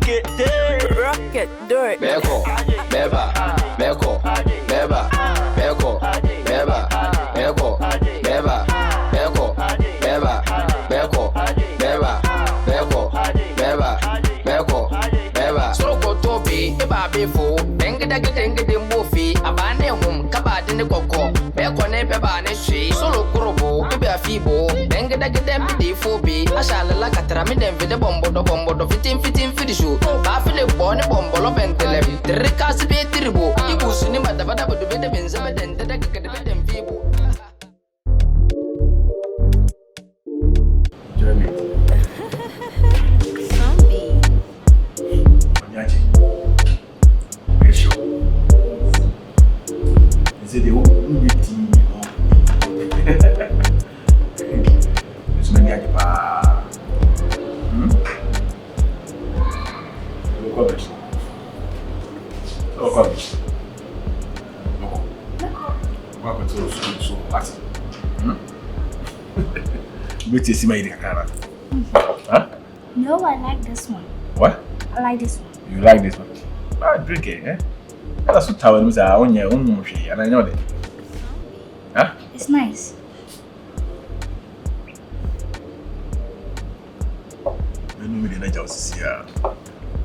Rocket, do it. Beko, beba, beko, beba, beko, beba, beko, beba, beko, beba, beko, beba, beko, beba, beko, beba. Soko tobi, eba befo, dengi mbofi, abane hum, kabade ne koko, beko ne beba ne shi, solo kurobo, ebe afibo, dengi befo bi, ashala la katra mi den vide bombo do fitin fidishu, ba file bone bombo lo bentele, trika sibe tribo, ibusu ni madabada bodo vide benza beden de kede beden fibo. Jeremy. Zombie. Onyachi. Are you sure? Is it the only team, you know? It's many at the bar. Look at this. Look at this. Welcome to school, so party. Wait till see my camera. Huh? No, I like this one. What? I like this one. You like this one? Ah, drink it, eh? That's what towel was on your own machine, and I know that. Huh? It's nice. You know me, the night I was here.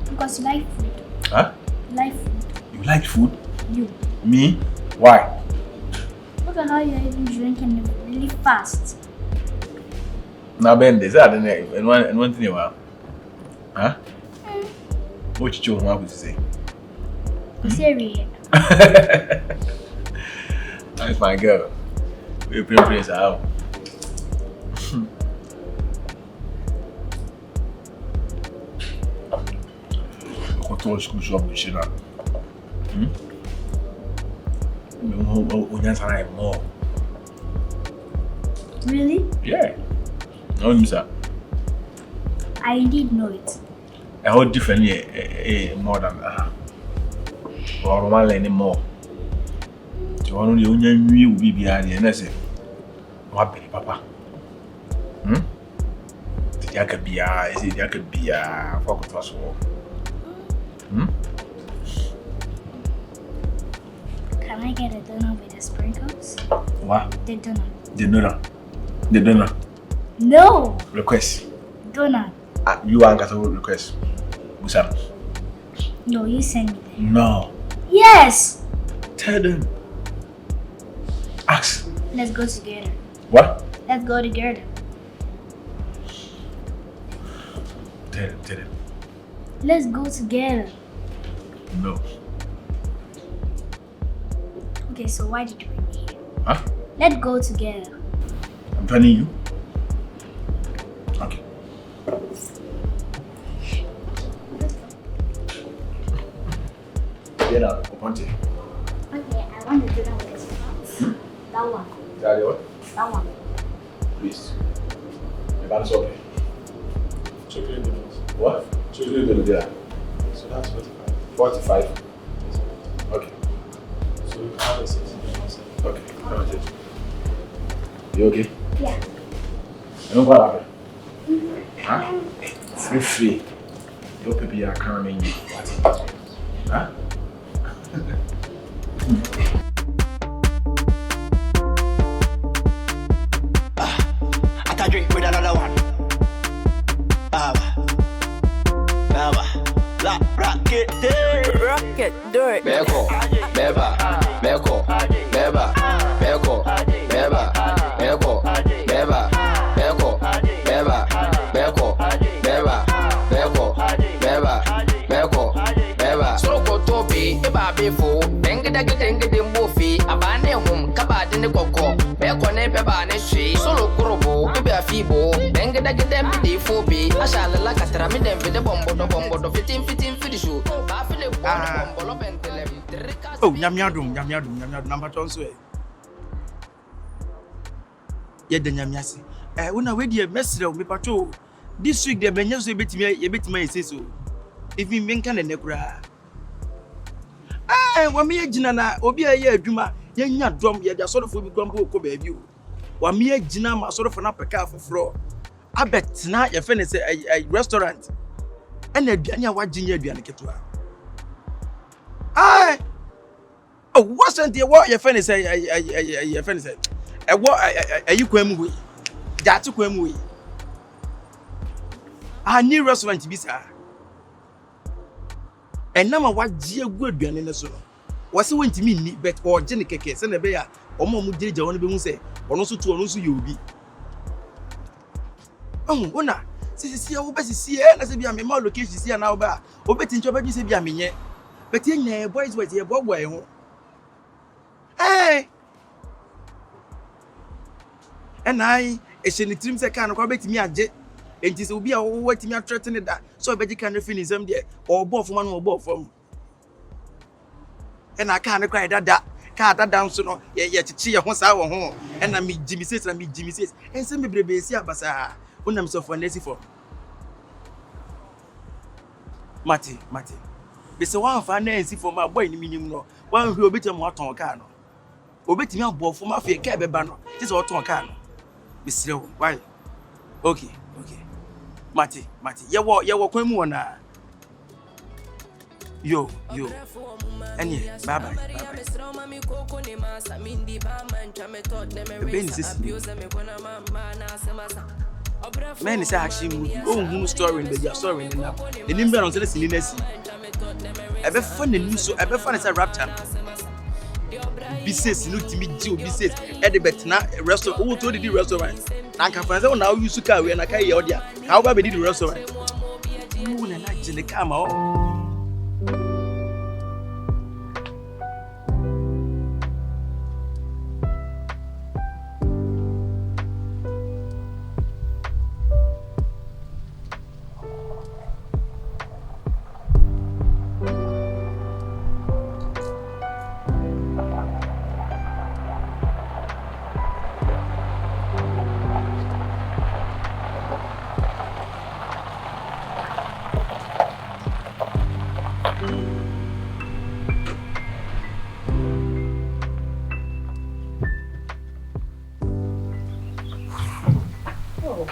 Because you like food. Huh? You like food. You like food? You. Me? Why? Look at how you're even drinking really fast. Now, Ben, there's that and one thing you want. Huh? What you want to say? Serious. That's my girl. We're playing out. I to school shop the shit up. More. Really? Yeah. No, sir. I did know it. A whole different more than that. Or one learning more. To one of the union will be behind the NSA. What be papa? The Yakabia is it Yakabia? Focus us all. Can I get a donut with the sprinkles? What? The donut. The donor. No! Request. Donut. You are going to request. Musam. No, you send me there. No. Yes! Tell them. Ask. Let's go together. What? Let's go together. Tell them. Let's go together. No. Okay, so why did you bring me here? Huh? Let's go together. I'm telling you. Okay. Get out. Okay, I want to do that with this one. That one. What? That one. Please. The balance okay. Chocolate donuts. What? Chocolate donut. So that's 45. 45. Okay. So you have a 60 donuts. Okay. That's it. You okay? Yeah. I don't want to. Huh? Free. Your people are coming in. Huh? I drink with another one. Rocket, do it. Beko, beba, beko, beba, beko, beba, beko, beba, beko, beba, beko, beba, beko, beba, beko, beba. Soko tobi, eba befo, dengi mbofi, abane hum, kabade ne koko, beko ne beba ne shi, solo kurobo, ebe afibo, dengi befo bi, ashala la katra mi den vide bombo do fitin fidishu, ba file bombo lo bentele. Oh, nyamiadum, number 2 so. Ye de nyamiase. Una we dey message me pato. This week the benye so betimi say so. Even me kan ne kura. Wa me agina na obi aye adwuma, ye nya dom ye da sorofo bi kwambo ko ba bi o. Wa me agina ma sorofo na peka afoforo. Abet na ye fe ne say a restaurant. And aduane a wagye aduane ketewa. Ai. Oh, what's the what your friend say your friend say. What you kwam hu. Jatu kwam hu. Ah, new restaurant bi sa. And na ma wagye agu aduane ne so no. Wase wontimi ni but or gye ne keke se na be ya omo mu gye wono be hu se ono so to ono so ye obi. Ona sisi ya wo be sisi e na se bia me ma location sisi ya na wo ba obeti ncho ba bi se bia me nye but ye nya boys ye boy ho eh and I ehye trim se kan ko betimi agye enti se obi a wo watimi atrete da so obeji kan refi nsam de obo foma no obo fom and I kan cry dada ka dada nso no ye chichi ye ho sa wo ho and na me jimi ses ense me brebe si abasa unam so for nesi for Mati be se wan fa na ensi for ma boy ni minim no wan hwe obetem waton ka no obetimi abofo ma fe ka beba no ti se waton ka no be sire wo why okay Mati ye wo kwan mu wona yo any bye bye BERNICE men is actually movie. Oh, who story in the story in now. The number on the cinema. Ever fun the news so ever fun is a rap channel. Business no to me do business. At the better restaurant. Who told the restaurant? Nanka fans now use to carry and I carry audio. How about the restaurant? You and I in the camera.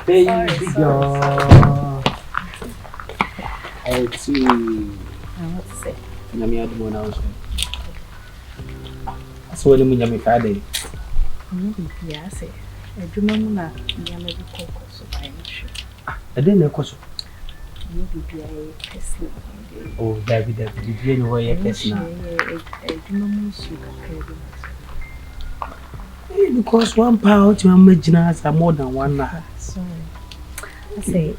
Baby girl. I see. What to say? I'm here to go now. So when you meet Friday. Yes, I do remember that you never cook so I'm sure. I didn't know. Maybe I person. Oh, David, did you know where you're person now? I do remember sugar. Because one pound to imagine us are more than one now. Sorry. I say,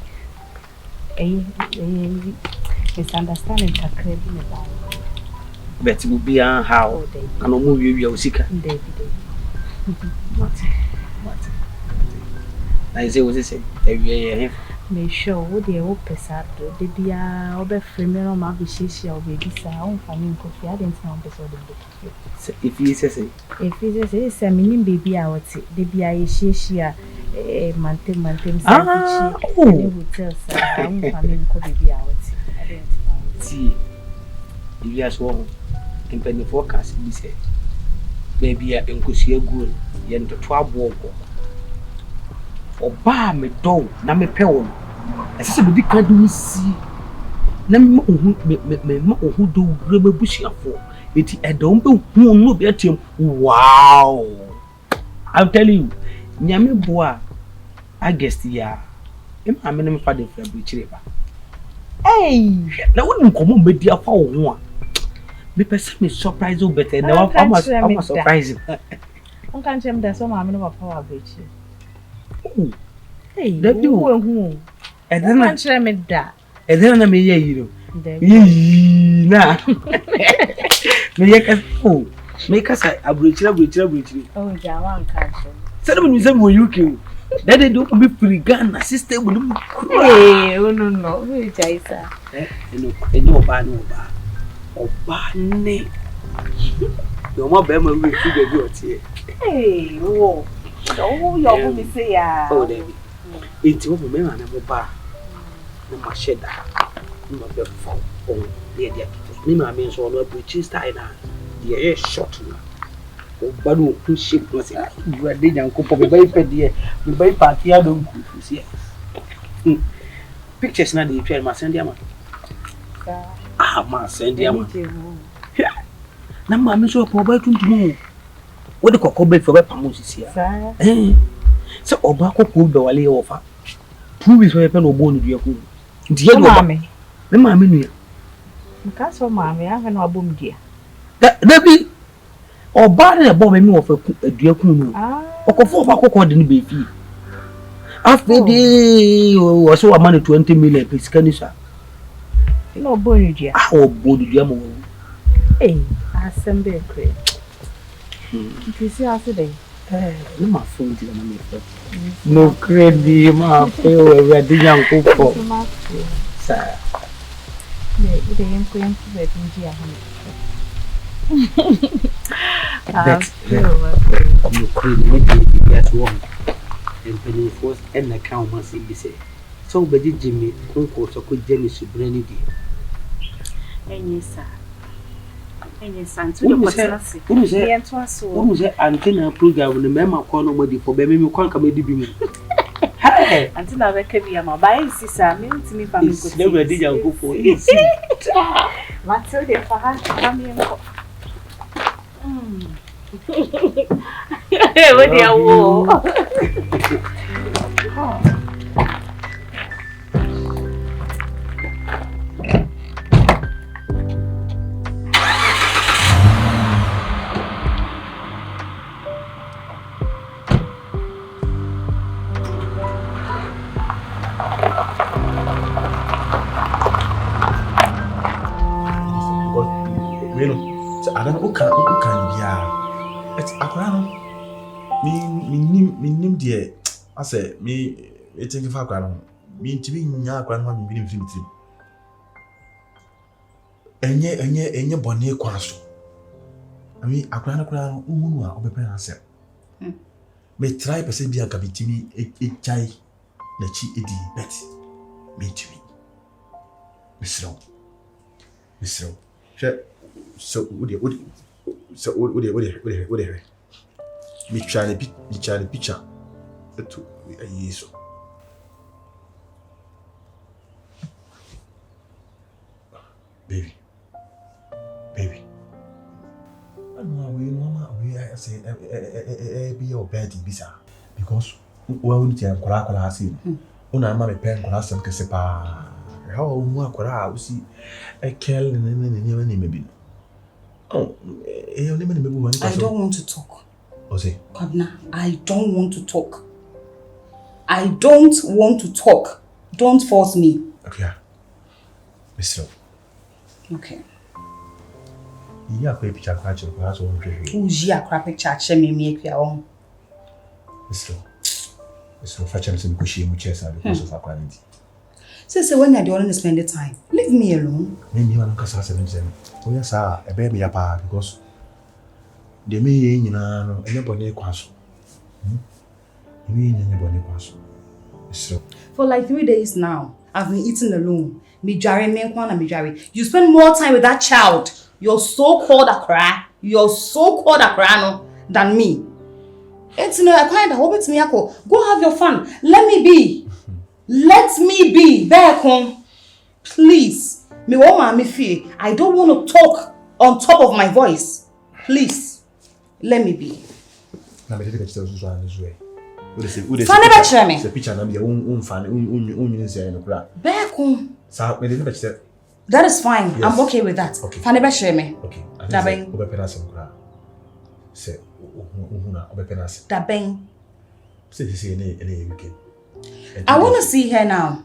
misunderstanding can create about. Bet will be on how I don't move you, sick. What? I say, what is it? Every year, may show the old pesado, the beer, over female, my wishes, your baby sound, family coffee. I didn't know this or the if he says it. If he says a mini baby, I would say, the beer is she a mountain, oh, tell family coffee. I would say, I didn't know. See, if you are so in penny forecast, he said, baby, I can see a good, yen to 12 walk. Or bar me dog, na me peon. I said, we can't see. Nam who do rubber bushy for it. I don't know who no bet him. Wow, I'll tell you, Nyame boy, I guess ya. I'm a name for the which river. Hey, now wouldn't come on with dear for one. Me person is surprised over better. Now I'm surprised. I can't tell that some I'm not power bridge. Hey, that you who? And then I tell me that. And then I may hear you. Nah, make us a bridge. Oh, Jawan can't. Seven is a you kill. That they don't be free gun, assistant with them. Hey, oh no, which I say. No bad, oh, bad name. Your mother will figure you here. Hey, oh, your woman say, oh, David. It's over me, and I'm a bar. No, my shed. No, the phone. Oh, dear, me, my means all the bridges tied on. The air shot. Oh, Badu, who ship was it? You are dead and couple of baby, dear. We buy party. I don't see. Pictures not the train, my send them. Ah, ma send them. Na ma me so ko ba tuntum. What the kokko for Pamus here? So, Oba Coco be wale offer. 2 weeks for a pen or bone to your home. Dear mammy, the mammy. That's what mammy, I have no boom, dear. That be or bad a bomb me of a dear coon. Or for Coco didn't be fee. After the or so a money 20 million, please, can you, sir? No bone, dear. Oh, body, dear. Eh, I send a crate. You see, after day. No, my phone to the no credit, my fail, we are the young couple. Sir, they ain't going to bed in dear. That's no credit, yes, one. And penny force and account must be said. So, but did Jimmy, Uncle, so could Jenny to bring it. And yes, sir. And yes, and to the who is it? Antenna program, the member call nobody for baby, you can't come with me. Hey, until I can be a mobile sister, mean to me, family. Never did I go for it. Matilda, for her to come in. With your war. I don't know who can be. It's Aquano. Me name dear. I say me it's a Aquano. Me to be near grandma being infinity. And ye bonnet quasso. I mean, Aquano crown, Umua, or Bepen herself. May try per se be a cabitini, a chai, the chi edi bet. Me to me. Miss Row. So would you me trying to picture to a year so. Baby. I know we I say be your bed visa because well we can call see. Una mama pen call some que sepa. How more call see a kell and maybe. Oh, I don't want to talk. Ose. Kabna, I don't want to talk. I don't want to talk. Don't force me. Okay. Mr. Okay. Yeah, picture catch your class on tree. Who's ya crap picture me make your own? Mr. Fetching some cushy muches because of our quality. So when you're doing spend the time, leave me alone. Maybe one can say 7. Oh yes, sir, a baby apart because they may anybody quasso. You mean anybody quasso. So for like 3 days now, I've been eating alone. You spend more time with that child, your so-called Accra, than me. It's no kind of hope to me. Go have your fun. Let me be. Let me be. Back home. Please. I don't want to talk on top of my voice. Please. Let me be. Back home. That is fine. Yes. I'm okay with that. Okay. Okay. I want to see her now.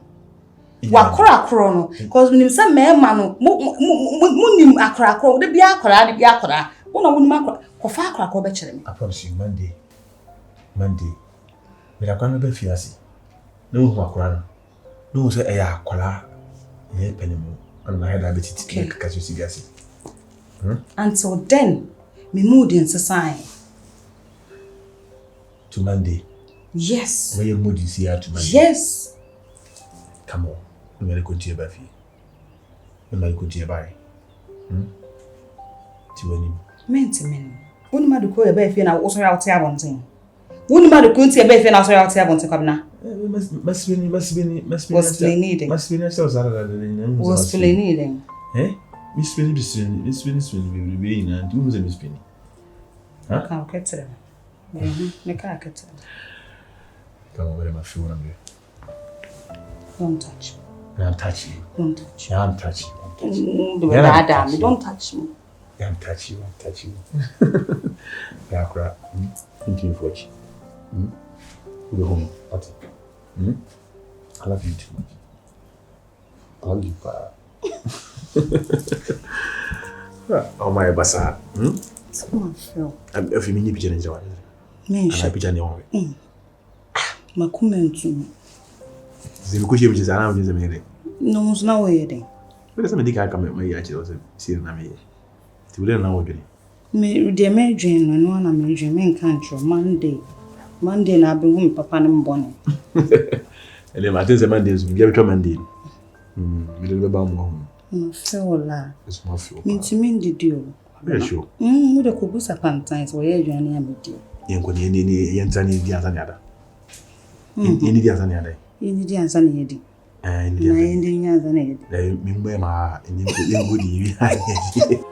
Wakora krono because when you say me mano munim akra kro de bia akra wona wonim akra ko fa akra ko be kire me. I promise you Monday me da kwano be fiase no hu akra no say e ya akra e penimu and my head a bit tick because you see gas. Until then me mood in society to Monday. Yes. Where your mood is here to Monday. Yes. Come on. I'm going to go to your baby. I'm going to go to your baby. To any. Men. When you do call your baby, and I also out here one thing. Wouldn't matter couldn't see a baby and also out to Cabana. Must be Was needing. Must be ourselves other than Was needing. Eh? Miss Penny will be in and do Miss Penny. Huh? I'll get them. Make a cat. Come over my phone on me. Don't touch. I'm touching you. Don't touch. I'm touching you. Don't touch me. I'm touching you. I'm touching you. Yakra, thinking for you. We'll go home. What? I love you too much. I love you, Pa. Oh, my basa. So much, Phil. I'm if you mean you be in Japan. Me, I be in your way. My comment to me. The Kushi is around the minute. No, it's not waiting. But somebody can come at my yacht or see me. To learn how to Me, the American, and one American country, Monday, and I've been home, Papa and Bonnie. And then Martin's a Mondays, we get a Monday. Middle about home. So, la. It's my fuel. Me to mean the deal. Very sure. Would a cobus upon times where you're journey with you. Yankoni, the other. In the other. In the answer, Eddie. And the Indian as an aid. They remember my good.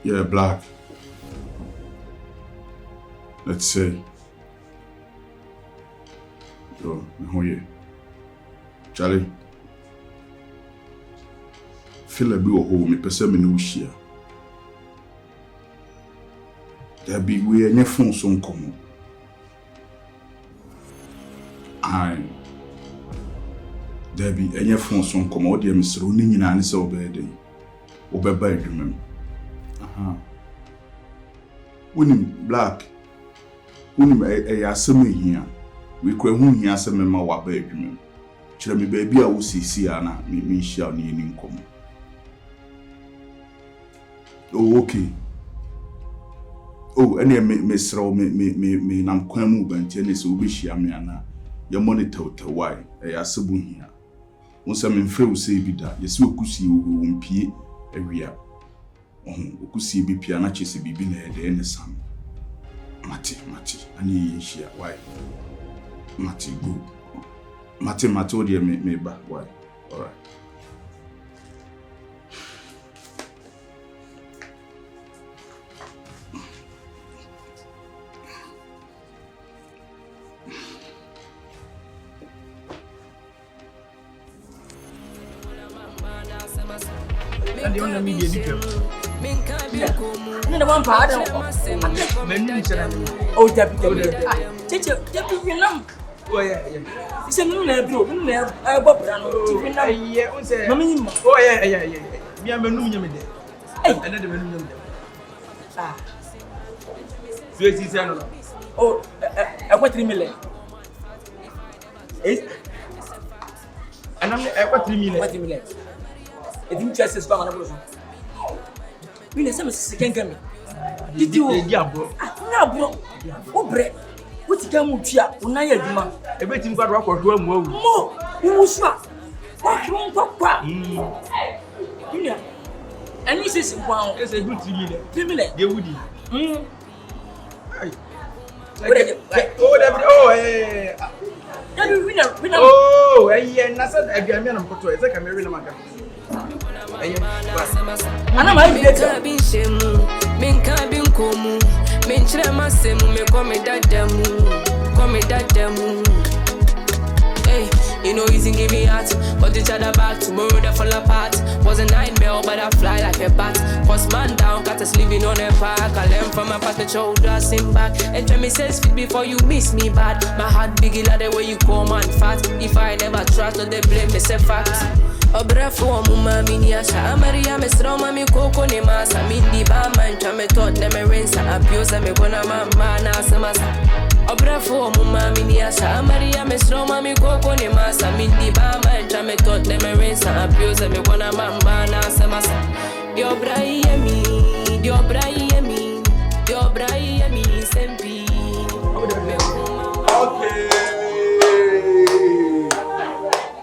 Yeah, black. Let's say. Yo, who you? Charlie. Feel a bit of home, me person me no share. There be we any phone so come. Aye. There be any phone so come. All the Mr. Running in answer obey. Obey by remember. When black, when I assume here, we could whom he has a member what bedroom. Tell me, baby, I will see Anna, me shall need income. Oh, okay. Oh, any Miss Row me, I'm quite moving, tennis will be Shiamiana. Your money total, why? I assume here. Once I'm in fair, say be that, yes, we could see you won't pay a real. Could see be piano chase be been a day in the sun. Mati, and ye share why? Mati, good. Mati, dear, me back why? All right. And the only media. The one part of oh, Debbie, oh, yeah. It's a new level, oh, yeah. Me, I'm a new man. Another man. Ah, oh, I want 3 million. And I'm what 3 million. What 3 million? It didn't just as far as we need some second coming. Did you? Yeah, bro. No, bro. Oh, bread. What's the game with you? Unaya Dima. Everything got rock or do more. More. Who swap? What you want, Papa? And this is one. It's a good 3 million. 3 million. They would. Oh, yeah, Nasa, I am a photo. It's like a married man. And I'm Min can't be comu. Min trema semu me come dadamu. Hey, you know easy give me heart, but each other back tomorrow they fall apart. Was a nightmare, but I fly like a bat. Cause man down, got us living on a park. I learn from my past, the shoulders sing back. And tell me 6 feet before you miss me bad. My heart big like the way you call man fat. If I never trust, no they blame me say fact. Obrefo mama miniasha Maria me stroma mi koko ne masa mindi ba man chame tot ne me rinsa abuse me kona mama na samasa. Obrefo mama miniasha Maria me stroma mi koko ne masa mindi ba man chame tot ne me rinsa abuse me kona mama na samasa. Dio brai emi sempi. Okay.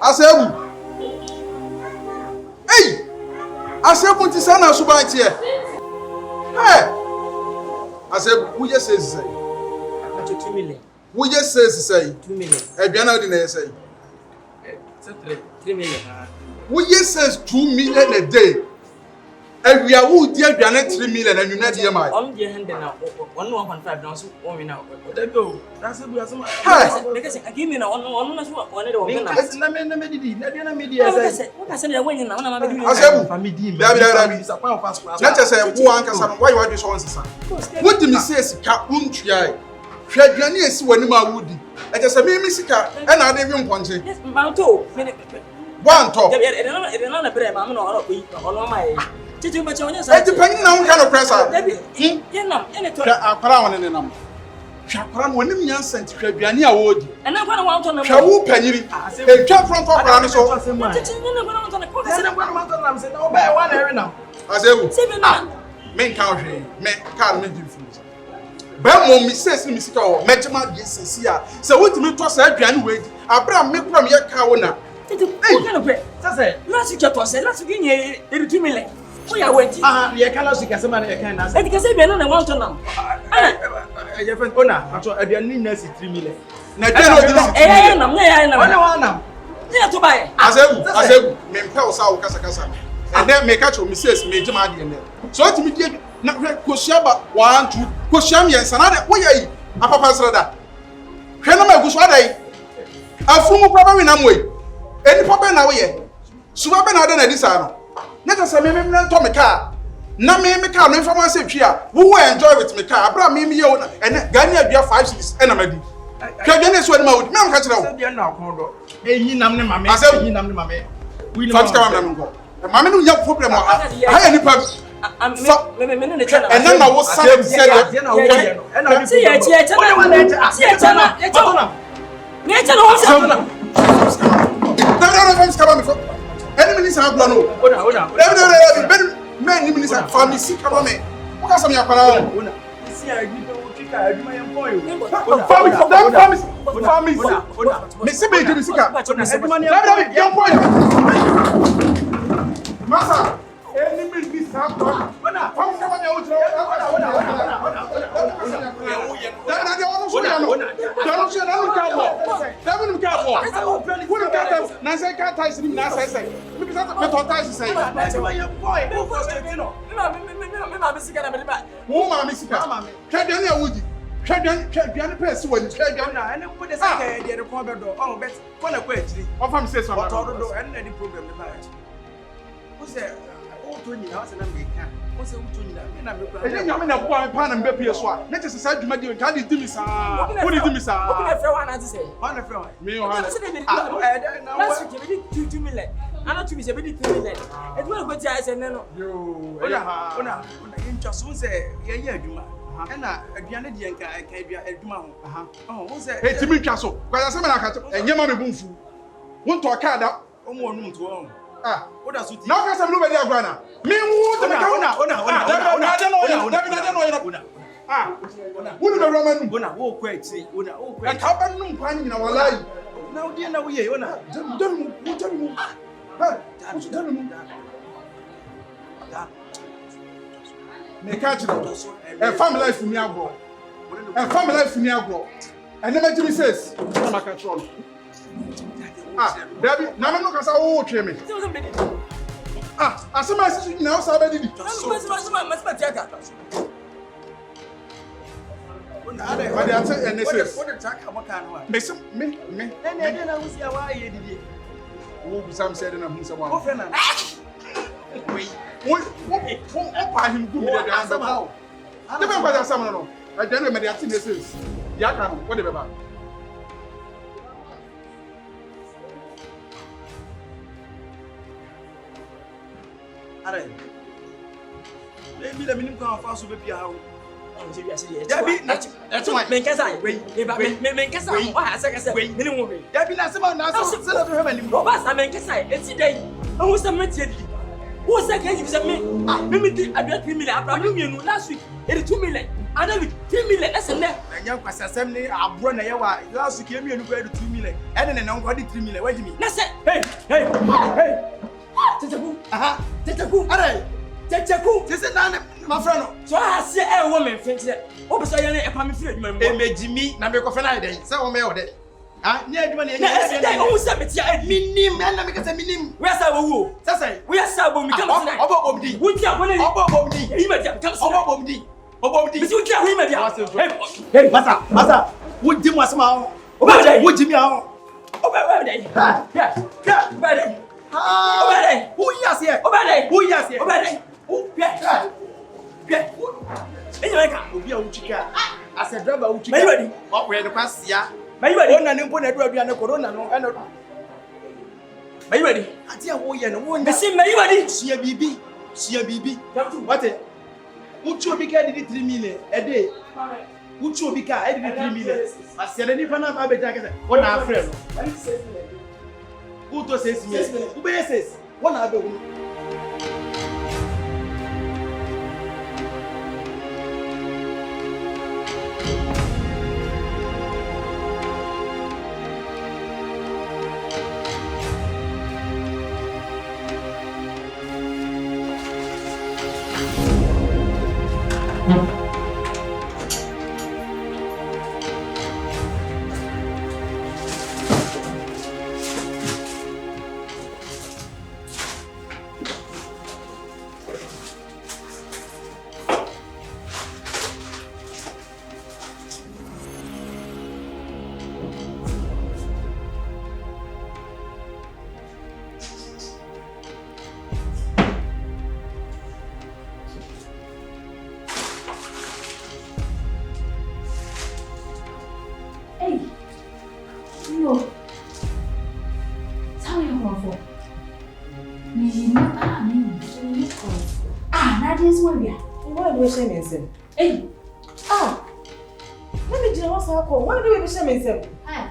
Asebu. Hey! Asebu ti sana suban tie. Hey! Asebu, who just says say? 2 million. Who just says say? 2 million. Ebiana odi na say. 3 million. Who just says 2 million a day? Ewia who di aduane 3 million and you na di am. On the hand now 1.5 now so 1 million now. That go. That's it. Hey! Because I give me now one na so one dey one na. Na me didi. Na dia na me dia say. What I say na when na na me di. Asebu. Family. Dabi. Na che say wo ankasa no why you want this one sisa. What do me say sika untua? Hwe aduane esi wani ma wudi. E che say me sika e na ade wi mponche. Yes, mbanto. Wanto. E na bre ma me no ono koyi ono ma e. Titi me chonya sa. E depending na won kind of pressure. Dabi. Ye nam ene to. Akwara won ne nam. Akwara no nim nyansa nti hwe aduane a wodi. E na kwa na wanto na. Hwe wo panyiri. E twa front akwara no so. Titi ne kwa na wanto na. Ko ka se na kwa na wanto na se na Oba e wa na ere na. Asebu. Se be na. Men ka hwe. Me ka no di finish. Ba mo mi ses ni mi sika o. Mejima di sesi a. Se wotimi to sa aduane we di. Abra me kura me ye ka wo na. Titi ko ka no pe. Sase. Last week to se last week nye 2 million. Oya wenti. Ye kala su kase ma na ye kan na say. E dikase be na wanto na. Ye friend ona, ato aduane na si 3 million. Na de no di si. Eh nam na. Ona wa nam. Ni to bae. Asebu, me mpe o sa wo kasa. And then me catch me says me jima ade ne. So what me die na kosia ba 1 2 kosia me yensa na de wo yi apapa srada. Hwe na ma gusu adai. Afumu papa we na moyi. Eni papa na wo ye. Suba be na ade na di sa no. Na ka se me na to me car. Na me car no informa se twi a. Wo enjoy with me car. Abra me ye wo na ene gani adua 5 cities ena madi. Ka gani so ni ma wo. Me am ka kire wo. Se dia na akodo. Eyi nam ne mame. Eyi nam ne mame. We no go. Mama no nya problem o. Ha ni pa. Me ne twa na. And then I was saying said that. See ya chana. Ne chana wo sa. No, come on. Any minister have no. Ona. Men ni minister family see come on me. What can some ya para? Ona. See I give you kika aduma yam boy. Family. Me se be give sika. Aduma yam boy. Masa, any minister have ona. Come on ya utra. Ene nyame na bo an pa na mbe pie so a na che sesa adwuma di ka di dimi sa wo di dimi sa wo na frɛ wa na ti sɛ wa na frɛ wa me yo ha na last week me di 2 million ana to me say me di 3 million e do go ti a sɛ ne no yo ona ntwa so sɛ ye ye adwuma ɛna aduane di enka adwuma ho wo sɛ e timi twa so kwa sɛ me na ka enye ma me bumfu wo ntɔ ka da o mo onum to ho oda so ti na ka sɛ me no be di agora na me wo de me ka ona wuni be roma nu ona wo kwa ati ona wo kwa ka ba nu kwa nyina wallahi na wo die na wo ye ona demu ha demu me ka chiro e family life ni agro ene ma jimi says na ma ka chiro Debbie na me no ka sa wo twe me asema asisu nyina wo sa ba didi asema tiaka Ade, what they say NSS. What the track about can one? Me. Then I will see why you did it. Who some said in a who's one. Oh, friend. What buy him good with the answer now? I don't know what some no. I don't know what the NSS. Ya can what the baba. Are maybe the minimum can fast to be how. Debbie, that's why. Menkasa, Menkasa, why I say, minimum. Debbie, that's about now. Robust, I Menkasa, it's today. I was a material. Who said, can you say me? Mimity, I got 3 million. I knew last week, 82 million. I know 3 million, that's enough. And young Assembly, I brought a yawa. Last week, came here to pay 2 million. And then I'm going to 3 million. Wait a minute. That's it. Hey. Tetaku, Tetaku, Are. Tetaku, this is my friend. So I see a woman thinks that. Oh, so you're a family friend. Jimmy, number of an idea. So I'm out. Ah, near money. I was a minim, and I make a minim. Where's our woo? Say, we are Sabo, we come about Bobby. We can't win about Bobby. Immediate comes about Bobby. Bobby, you can't win. Hey, Massa, would Jim was my would Jimmy out? Oh, yeah, Obey! Who yes here? Obey! Who yes here? Obey! Who? Yeah. Anyway, Obi Uchika. As a driver Uchika. Maybe. What where the pass here? Maybe. One and put a drug and a corona. No, maybe. I tell you, and one. The same, maybe. See a BB. What it? Uchu Bika did 3 million a day. Uchu Bika, I did 3 million. I said, any fan of my better. What our friend? Who says me? Who says? One other. Hey, let me just call. What do we say, myself? Hey,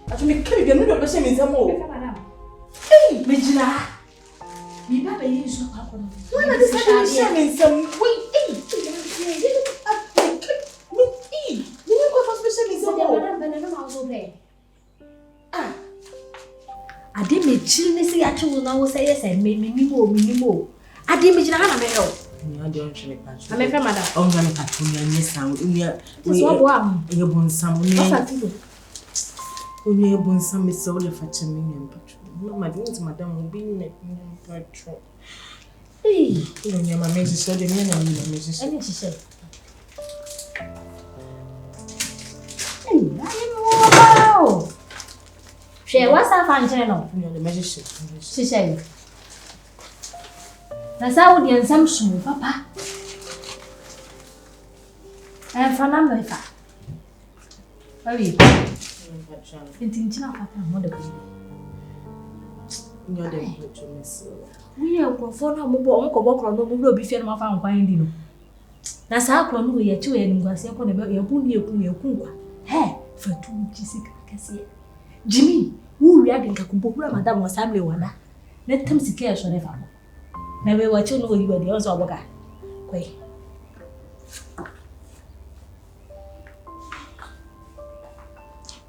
I should make clear the middle of the same in some more. Hey, Regina, me, Papa, you should have one. When I decided to share in some way, you go for special in some more. I didn't see actually now say yes and minimo. I didn't imagine how I may help. I don't actually catch. I'm a grandmother. Oh, I'm a cartoon, yes, sound. We are one. You're born some. Only a born some is solely for 10 million. But my dreams, madam, will be making petrol. Hey, you know, your mamma is so the men and you know, and she said, wow. She was a fan channel. You know, the magician. She said. Na saudi and Samsung, Papa. And for number 5. Very intentional, Papa, mother. You're the good to miss. We are for no more or no be fair of our finding. Na Sakon, we are 2 and was upon about your boon, your kunga. Hey, for 2 Jessica. Jimmy, who reacted to Kubura, Madame was family one. Let them see cash on the farm. Na we watch you know you were the answer of a guy.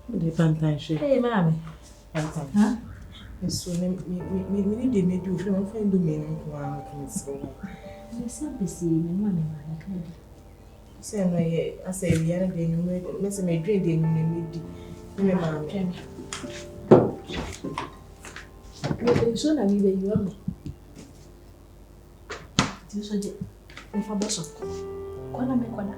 The Pantan. Hey, mammy. Huh? So, me need to make you feel find the meaning to our so. You said, busy, money, man. Say, no, I say, we are doing Miss May dream, mamma. So, now you are. You said, if I was a Kona me kona.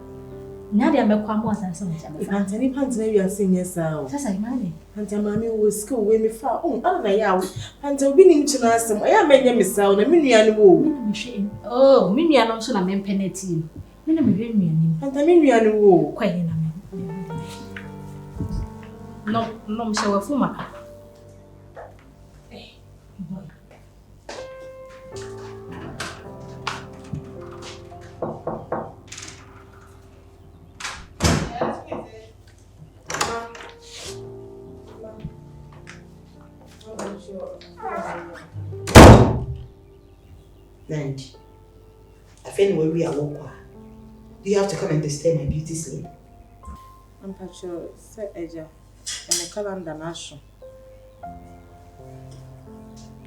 Nyade amekwa mo asase mo chama. Pantani pantani wi ase nye saa. Sasa imani. Pantani mami wo skill we me fa. Ana na ya. Pantani obi nim china asem. Aya menye me saa na me nua ne wo. Me hwe. Oh, me nua no so na me penalty. Me na me hwe nua nim. Pantani nua ne wo. Kwa yin na me. No mse wa fuma. And I feel when we are walking, do you have to come and disturb my beauty sleep? I'm not sure. Say Eja, and the calendar national.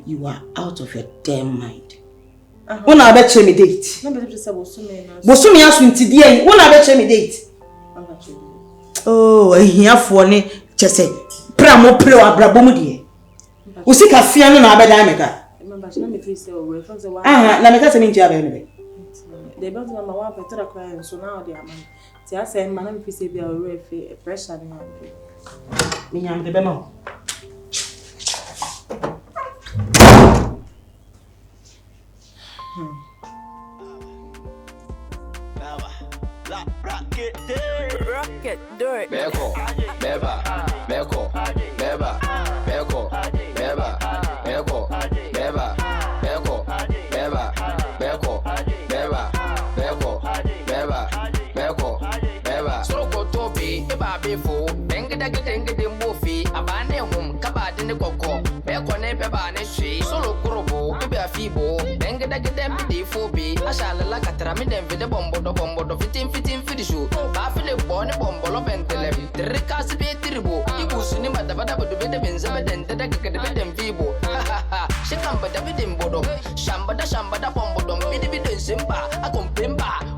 You are out of your damn mind. When I bet you me date. No, but just say Bosumi. Bosumi has been today. When I bet you me date. Oh, here for ne. Just say, "Pramo pre wa brabomu die." Usi kafia no na abeda meka. Na me free say we from say one. Na meka say me ntia be ne. They don't know my one better cry so now they are man. Ti I say man na me free say be a pressure na. Me nyam de be ma. Rocket, do it. Beko, beba, beko, beba, beko, beba, beko, beba, beko, beba, beko, beba, beko, beba, beko, beba. Soko tobi, eba befo, dengi dembofi, abane hum, kabade ne koko, beko ne beba ne shi, solo kurobo, ebe afibo, dengi dembi fobi, ashala la katara mi dem vide bombo do fitin fidishu, ba file bone bombo lo bentele, terikasi be tiribo, ibusuni madabada bodo bede benza bedente da keke de bedem vibo, shikamba da bedem bodo, shamba da bombo dom, bidi simba, akompemba.